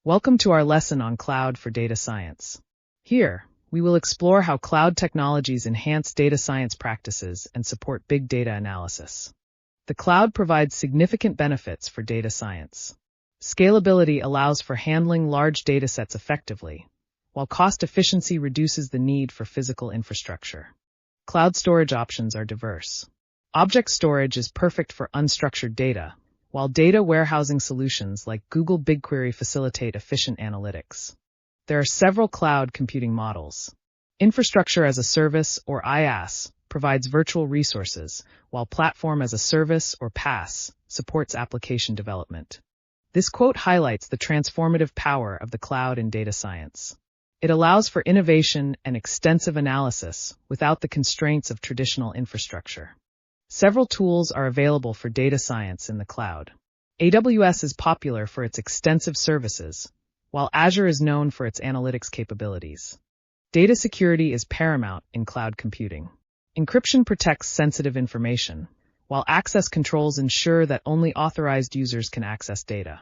Welcome to our lesson on cloud for data science. Here, we will explore how cloud technologies enhance data science practices and support big data analysis. The cloud provides significant benefits for data science. Scalability allows for handling large datasets effectively, while cost efficiency reduces the need for physical infrastructure. Cloud storage options are diverse. Object storage is perfect for unstructured data, while data warehousing solutions like Google BigQuery facilitate efficient analytics. There are several cloud computing models. Infrastructure as a service, or IaaS, provides virtual resources, while platform as a service, or PaaS, supports application development. This quote highlights the transformative power of the cloud in data science. It allows for innovation and extensive analysis without the constraints of traditional infrastructure. Several tools are available for data science in the cloud. AWS is popular for its extensive services, while Azure is known for its analytics capabilities. Data security is paramount in cloud computing. Encryption protects sensitive information, while access controls ensure that only authorized users can access data.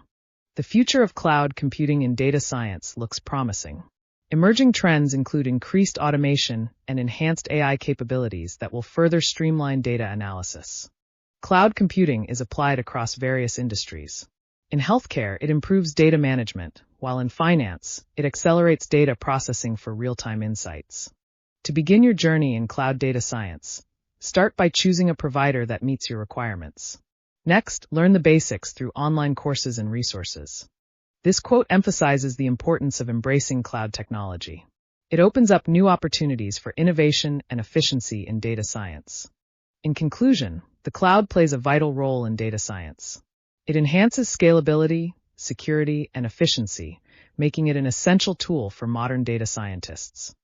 The future of cloud computing in data science looks promising. Emerging trends include increased automation and enhanced AI capabilities that will further streamline data analysis. Cloud computing is applied across various industries. In healthcare, it improves data management, while in finance, it accelerates data processing for real-time insights. To begin your journey in cloud data science, start by choosing a provider that meets your requirements. Next, learn the basics through online courses and resources. This quote emphasizes the importance of embracing cloud technology. It opens up new opportunities for innovation and efficiency in data science. In conclusion, the cloud plays a vital role in data science. It enhances scalability, security, and efficiency, making it an essential tool for modern data scientists.